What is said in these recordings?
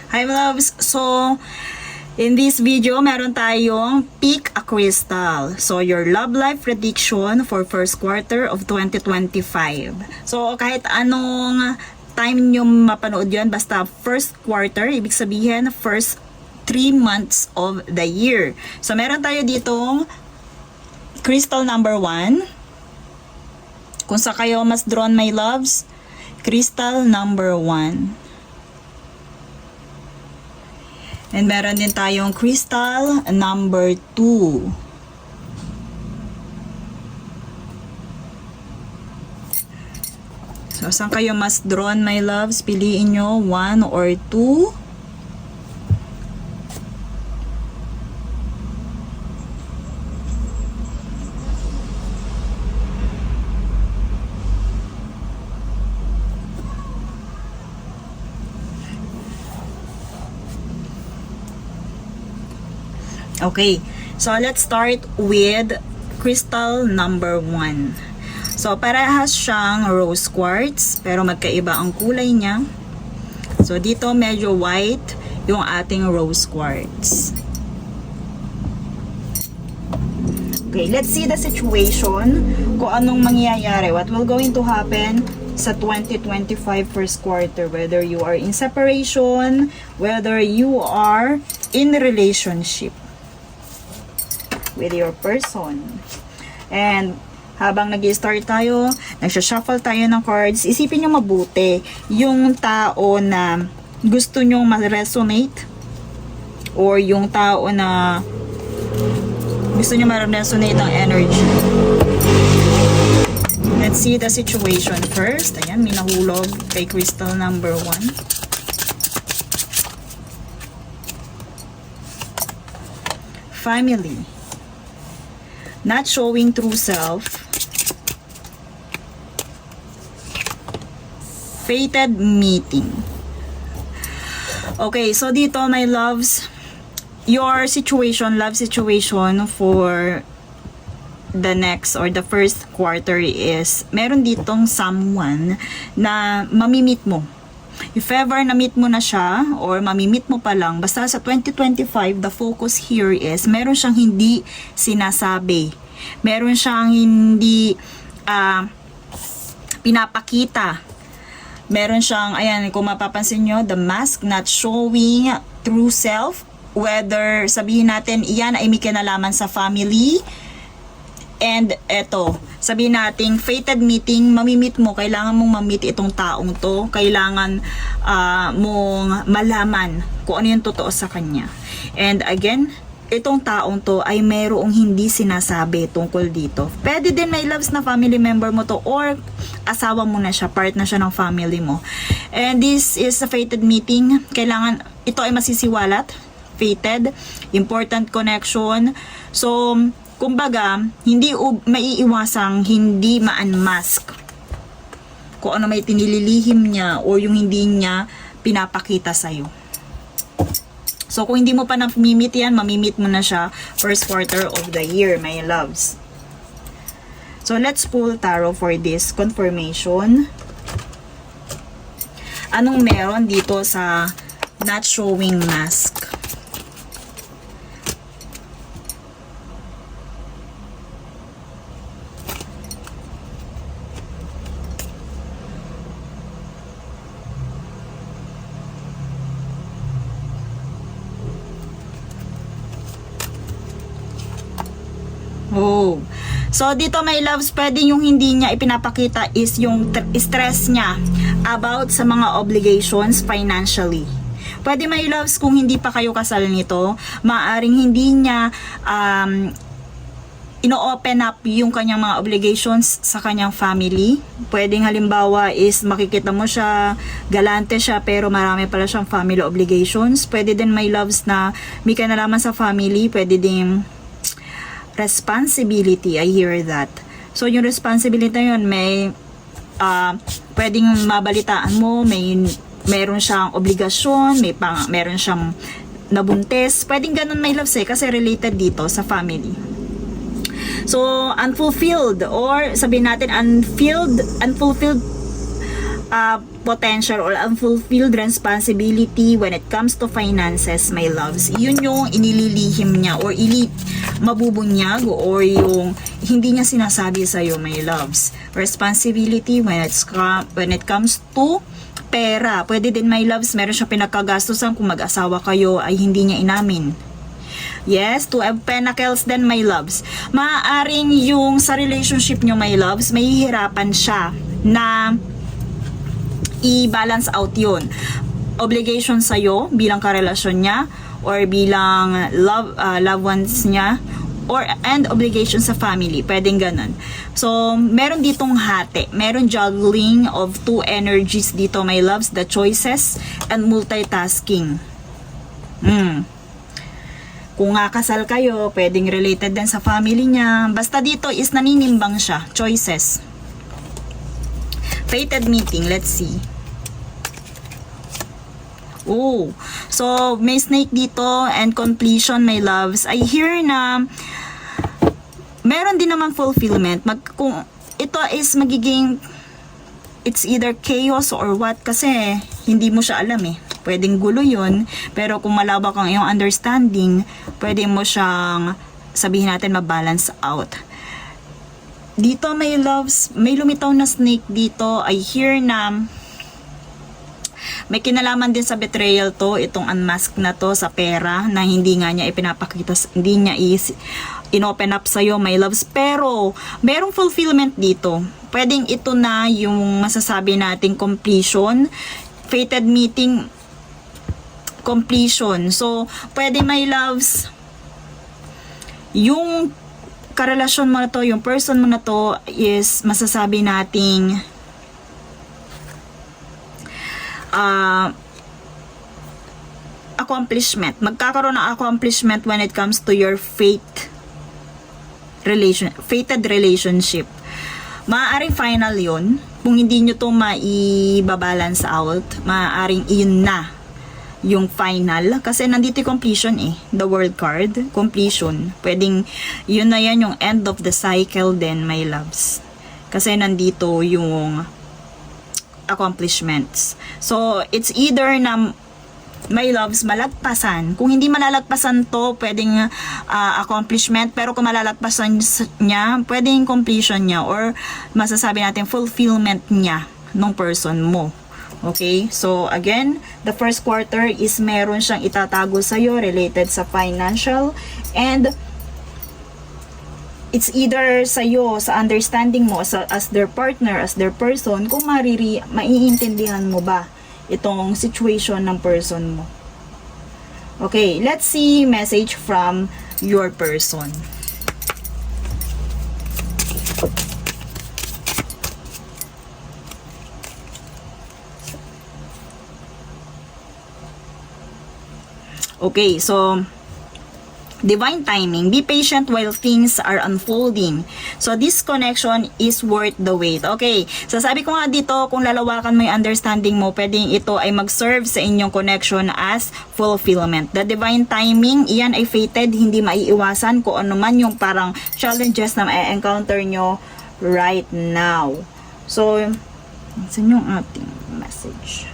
Hi loves! So, in this video, meron tayong Pick a Crystal. So, your love life prediction for first quarter of 2025. So, kahit anong time nyo mapanood yun, basta first quarter, ibig sabihin first 3 months of the year. So, meron tayo ditong crystal number 1. Kung sa kayo mas drawn, my loves, crystal number 1. And meron din tayong crystal number 2. So, saan kayo mas drawn, my loves? Piliin nyo 1 or 2. Okay, so let's start with crystal number 1. So, parehas siyang rose quartz, pero magkaiba ang kulay niya. So, dito medyo white yung ating rose quartz. Okay, let's see the situation, kung anong mangyayari, what will going to happen sa 2025 first quarter, whether you are in separation, whether you are in relationship with your person. And habang nag-start tayo, nagsha-shuffle tayo ng cards, isipin nyo mabuti yung tao na gusto nyo ma-resonate or yung tao na gusto nyo ma-resonate ang energy. Let's see the situation first. Ayan, may nahulog kay crystal number 1. Family. Not showing true self. Fated meeting. Okay, so dito, my loves, your situation, love situation for the next or the first quarter is, meron ditong someone na mamimit mo. If ever na-meet mo na siya or mamimit mo pa lang, basta sa 2025, the focus here is meron siyang hindi sinasabi. Meron siyang hindi pinapakita. Meron siyang, ayan, kung mapapansin nyo, the mask, not showing true self. Whether sabihin natin, iyan ay may kinalaman sa family. And eto, sabihin natin, fated meeting, mamimit mo, kailangan mong mamit itong taong to, kailangan mong malaman kung ano yung totoo sa kanya. And again, itong taong to ay mayroong hindi sinasabi tungkol dito. Pwede din, my loves, na family member mo to or asawa mo na siya, part na siya ng family mo. And this is a fated meeting, kailangan, ito ay masisiwalat, fated, important connection. So, kumbaga, hindi maiiwasang hindi ma-unmask kung ano may tinililihim niya or yung hindi niya pinapakita sa'yo. So, kung hindi mo pa namimit yan, mamimit mo na siya first quarter of the year, my loves. So, let's pull tarot for this confirmation. Anong meron dito sa not showing mask? Oh. So, dito, my loves, pwede yung hindi niya ipinapakita is yung stress niya about sa mga obligations financially. Pwede, my loves, kung hindi pa kayo kasal nito, maaring hindi niya ino-open up yung kanyang mga obligations sa kanyang family. Pwedeng halimbawa is makikita mo siya, galante siya, pero marami pala siyang family obligations. Pwede din, my loves, na may kanalaman sa family. Pwede din responsibility, I hear that. So, yung responsibility na yun, may pwedeng mabalitaan mo, meron siyang obligasyon, meron siyang nabuntis. Pwedeng ganun, my loves, kasi related dito sa family. So, unfulfilled or sabihin natin unfulfilled potential or unfulfilled responsibility when it comes to finances, my loves. Yun yung inililihim niya or mabubunyag or yung hindi niya sinasabi sa'yo, my loves. Responsibility when it comes to pera. Pwede din, my loves, meron siya pinagkagastusan kung mag-asawa kayo ay hindi niya inamin. Yes, Two of Pentacles then, my loves. Maaaring yung sa relationship nyo, my loves, may hihirapan siya na i-balance out yun. Obligation sa'yo bilang karelasyon niya or bilang loved ones niya and obligation sa family. Pwedeng ganun. So, meron ditong hati. Meron juggling of two energies dito, my loves. The choices and multitasking. Kung nga kasal kayo, pwedeng related din sa family niya. Basta dito is naninimbang siya. Choices. Fated meeting. Let's see. Oh, so may snake dito and completion, my loves. I hear na meron din naman fulfillment. Kung ito is magiging, it's either chaos or what, kasi hindi mo siya alam eh. Pwedeng gulo yun, pero kung malawak ang iyong understanding, pwede mo siyang sabihin natin ma-balance out. Dito, my loves, may lumitaw na snake dito. I hear na may kinalaman din sa betrayal to, itong unmasked na to sa pera na hindi nga niya ipinapakita, hindi niya in-open up sa'yo, my loves. Pero, merong fulfillment dito. Pwedeng ito na yung masasabi nating completion, fated meeting, completion. So, pwede, my loves, yung karelasyon mo na to, yung person mo na to is masasabi nating accomplishment. Magkakaroon ng accomplishment when it comes to your fated relationship. Maaaring final yun. Kung hindi nyo to maibabalance out, maaaring yun na yung final. Kasi nandito yung completion eh. The world card. Completion. Pwedeng yun na yan yung end of the cycle then, my loves. Kasi nandito yung accomplishments. So, it's either na my loves, malagpasan. Kung hindi malalagpasan to, pwedeng accomplishment. Pero kung malalagpasan niya, pwedeng completion niya or masasabi natin fulfillment niya nung person mo. Okay? So, again, the first quarter is meron siyang itatago sa'yo related sa financial and it's either sa'yo, sa understanding mo as their partner, as their person, kung maiintindihan mo ba itong situation ng person mo. Okay, let's see message from your person. Okay, so divine timing. Be patient while things are unfolding. So, this connection is worth the wait. Okay. So, sabi ko nga dito, kung lalawakan mo yung understanding mo, pwedeng ito ay mag-serve sa inyong connection as fulfillment. The divine timing, iyan ay fated, hindi maiiwasan kung ano man yung parang challenges na ma-encounter nyo right now. So, saan yung ating message?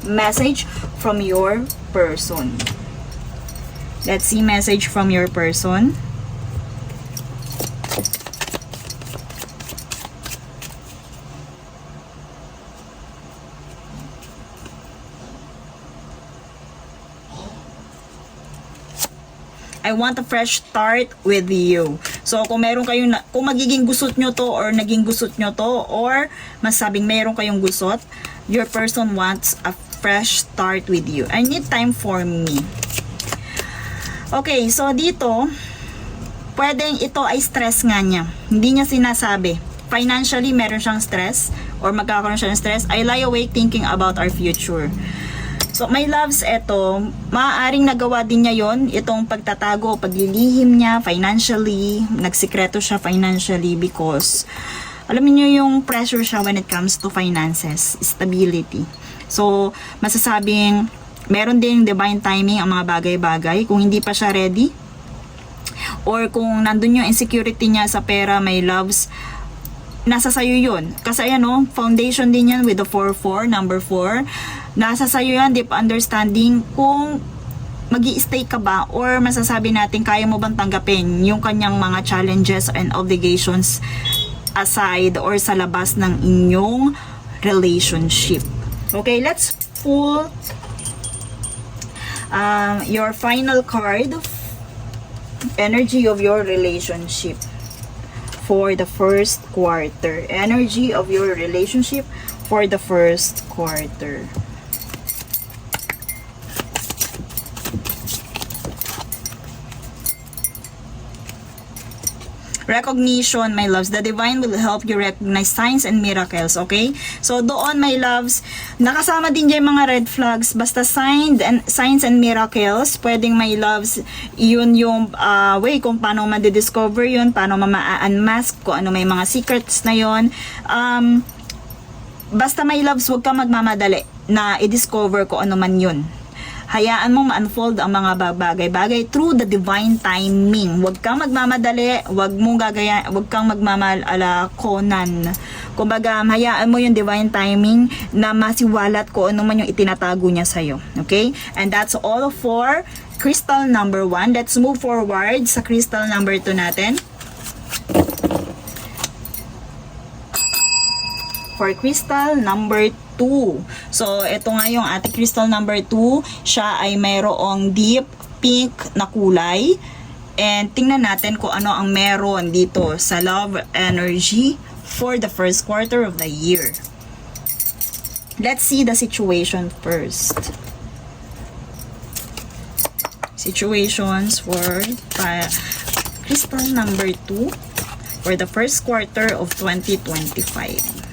Message from your person. Let's see message from your person. I want a fresh start with you. So, kung meron kayong, kung magiging gusot nyo to or naging gusot nyo to or masabing meron kayong gusot, your person wants a fresh start with you. I need time for me. Okay, so dito, pwedeng ito ay stress nga niya. Hindi niya sinasabi. Financially, meron siyang stress or magkakaroon siya ng stress. I lie awake thinking about our future. So, my loves, eto, maaaring nagawa din niya yon, itong pagtatago, paglilihim niya financially, nagsikreto siya financially because, alam niyo yung pressure siya when it comes to finances, stability. So, masasabing, meron din divine timing ang mga bagay-bagay. Kung hindi pa siya ready, or kung nandun yung insecurity niya sa pera, my loves, nasa sayo yun. Kasi ayan o, foundation din yan with the 4-4, number 4. Nasa sayo yan, deep understanding, kung magi-stay ka ba or masasabi natin kaya mo bang tanggapin yung kanyang mga challenges and obligations aside or sa labas ng inyong relationship. Okay, let's pull your final card, energy of your relationship for the first quarter. Energy of your relationship for the first quarter. Recognition, my loves. The divine will help you recognize signs and miracles, okay? So, doon, my loves, nakasama din dyan mga red flags. Basta signs and miracles, pwedeng, my loves, yun yung way kung paano ma-discover yun, paano ma-unmask, kung ano may mga secrets na yun. Basta, my loves, huwag ka magmamadali na i-discover kung ano man yun. Hayaan mong ma-unfold ang mga bagay-bagay through the divine timing. Huwag kang magmamadali, huwag kang magmamala Conan. Kumbaga, hayaan mo yung divine timing na masiwalat ko ano man yung itinatago niya sa'yo. Okay? And that's all for crystal number 1. Let's move forward sa crystal number 2 natin. For crystal number 2. So, ito nga yung ating crystal number 2. Siya ay mayroong deep pink na kulay. And tingnan natin kung ano ang meron dito sa love energy for the first quarter of the year. Let's see the situation first. Situations for crystal number 2 for the first quarter of 2025.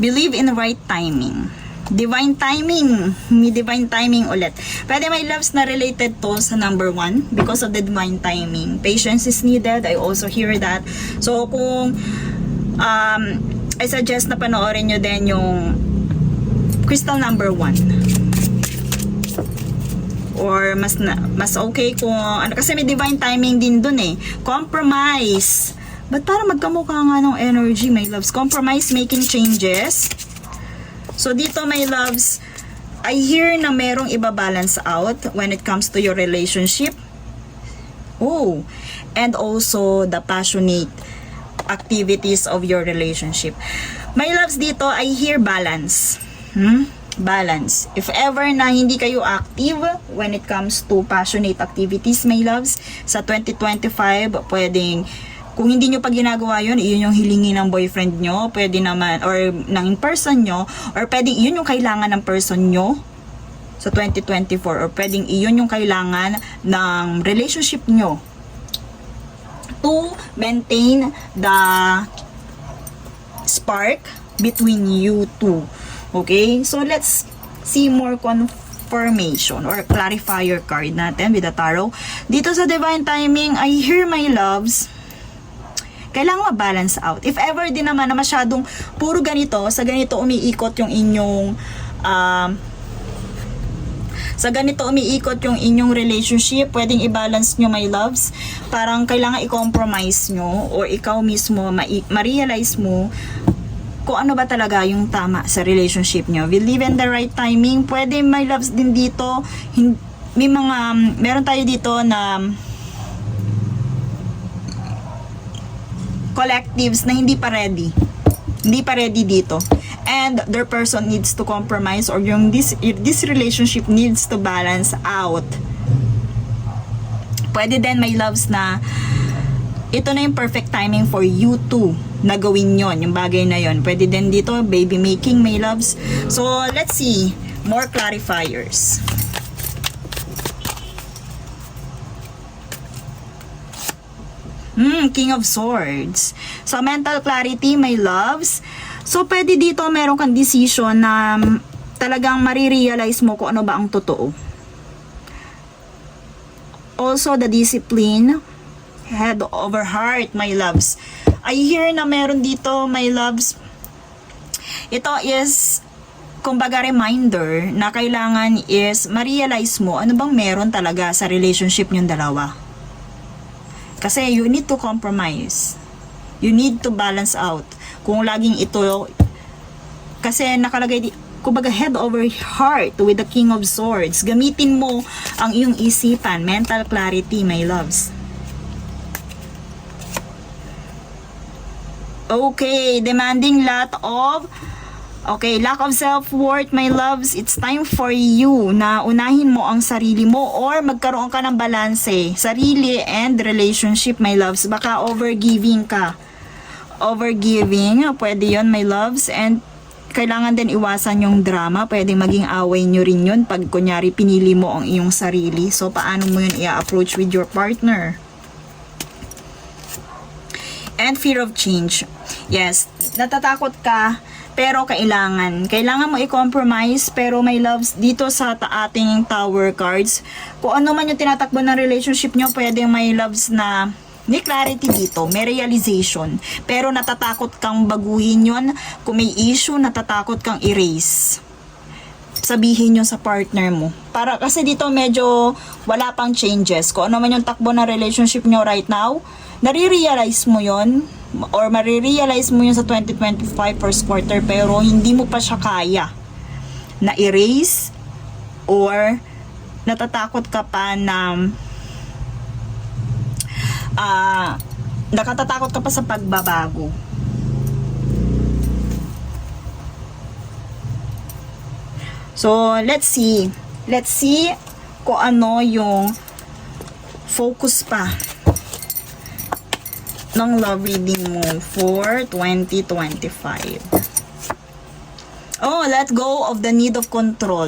Believe in the right timing. Divine timing. May divine timing ulit. Pwede may loves na related to sa number 1 because of the divine timing. Patience is needed. I also hear that. So, kung I suggest na panoorin nyo din yung crystal number 1. Or mas okay kung ano, kasi may divine timing din dun eh. Compromise. But para magkamukha nga ng energy, my loves. Compromise, making changes. So, dito, my loves, I hear na merong iba-balance out when it comes to your relationship. Oh, and also the passionate activities of your relationship. My loves, dito, I hear balance. Balance. If ever na hindi kayo active when it comes to passionate activities, my loves, sa 2025, pwedeng kung hindi nyo pa ginagawa yun, iyon yung hilingin ng boyfriend nyo, pwede naman, or ng person nyo, or pwedeng iyon yung kailangan ng person nyo sa 2024, or pwedeng iyon yung kailangan ng relationship nyo to maintain the spark between you two. Okay? So, let's see more confirmation or clarifier card natin with the tarot. Dito sa divine timing, I hear, my loves, kailangan ma-balance out. If ever din naman na masyadong puro ganito, sa ganito umiikot yung inyong relationship, pwedeng i-balance nyo, my loves. Parang kailangan i-compromise nyo or ikaw mismo, ma-realize mo kung ano ba talaga yung tama sa relationship nyo. Believe in the right timing. Pwede, my loves, din dito, meron tayo dito na collectives na hindi pa ready dito, and their person needs to compromise, or yung this relationship needs to balance out. Pwede din, my loves, na ito na yung perfect timing for you two na gawin yon, yung bagay na yon. Pwede din dito baby making, my loves. So let's see more clarifiers. King of Swords. So, mental clarity, my loves. So, pwede dito meron kang decision na talagang marirealize mo kung ano ba ang totoo. Also, the discipline, head over heart, my loves. I hear na meron dito, my loves. Ito is kumbaga reminder na kailangan is ma-realize mo ano bang meron talaga sa relationship niyong dalawa. Kasi you need to compromise. You need to balance out. Kung laging ito, kasi nakalagay kumbaga head over heart with the King of Swords. Gamitin mo ang iyong isipan, mental clarity, my loves. Okay, demanding lack of self-worth, my loves. It's time for you na unahin mo ang sarili mo or magkaroon ka ng balanse. Sarili and relationship, my loves. Baka overgiving ka. Overgiving, pwede yon, my loves. And kailangan din iwasan yung drama. Pwede maging away nyo rin yun pag kunyari pinili mo ang iyong sarili. So, paano mo yun i-approach with your partner? And fear of change. Yes, natatakot ka, pero kailangan mo i-compromise. Pero my loves, dito sa ating tower cards, kung ano man yung tinatakbo ng relationship nyo, pwedeng my loves na may clarity dito, may realization. Pero natatakot kang baguhin yon. Kung may issue, natatakot kang erase. Sabihin nyo sa partner mo. Para kasi dito medyo wala pang changes. Kung ano man yung takbo ng relationship nyo right now, nare-realize mo yon or marirealize mo yun sa 2025 first quarter, pero hindi mo pa siya kaya na erase or natatakot ka pa na nakatatakot ka pa sa pagbabago. So, let's see kung ano yung focus pa ng love reading mo for 2025. Oh, let go of the need of control.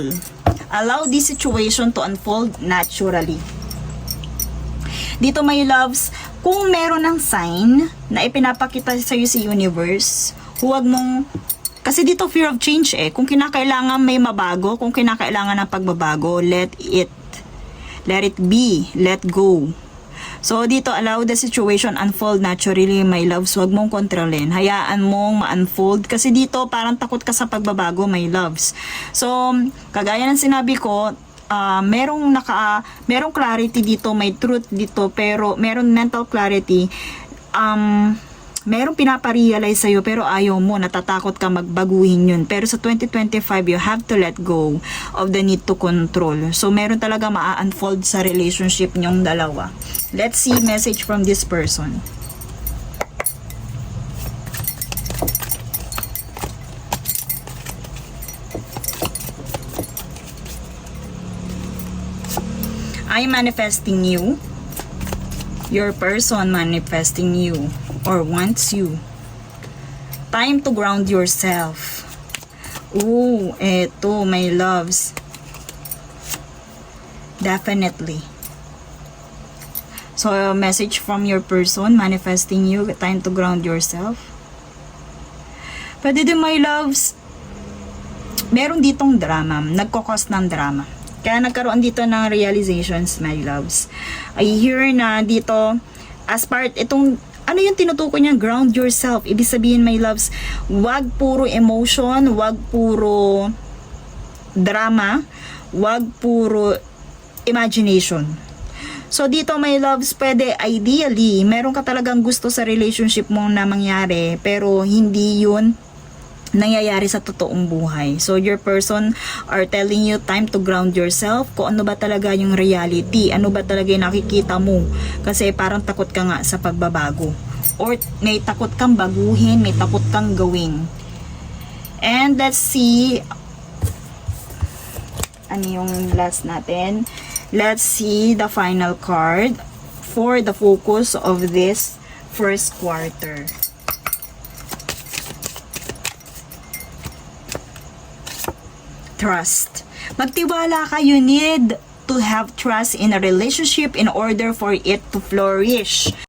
Allow this situation to unfold naturally. Dito, my loves, kung meron ng sign na ipinapakita sa'yo si universe, huwag mong, kasi dito fear of change kung kinakailangan may mabago, kung kinakailangan ng pagbabago, let it be, let go. So, dito, allow the situation unfold naturally, my loves. Huwag mong kontrolin. Hayaan mong ma-unfold. Kasi dito, parang takot ka sa pagbabago, my loves. So, kagaya ng sinabi ko, merong clarity dito, may truth dito, pero meron mental clarity. Merong pinaparealize sa'yo, pero ayaw mo, natatakot ka magbaguhin yun. Pero sa 2025, you have to let go of the need to control. So, meron talaga ma-unfold sa relationship nyong dalawa. Let's see message from this person. I'm manifesting you. Your person manifesting you or wants you. Time to ground yourself. Ooh, eto, my loves. Definitely. So, a message from your person manifesting you. Time to ground yourself. Pwede din, my loves, meron ditong drama. Nagkakos ng drama. Kaya nagkaroon dito ng realizations, my loves. I hear na dito, as part, itong, ano yung tinutukoy niya? Ground yourself. Ibig sabihin, my loves, wag puro emotion, wag puro drama, wag puro imagination. So, dito, my loves, pwede, ideally, meron ka talagang gusto sa relationship mo na mangyari, pero hindi yun nangyayari sa totoong buhay. So, your person are telling you time to ground yourself. Kung ano ba talaga yung reality, ano ba talaga yung nakikita mo. Kasi parang takot ka nga sa pagbabago. Or may takot kang baguhin, may takot kang gawin. And let's see, ano yung last natin? Let's see the final card for the focus of this first quarter. Trust. Magtiwala ka. You need to have trust in a relationship in order for it to flourish.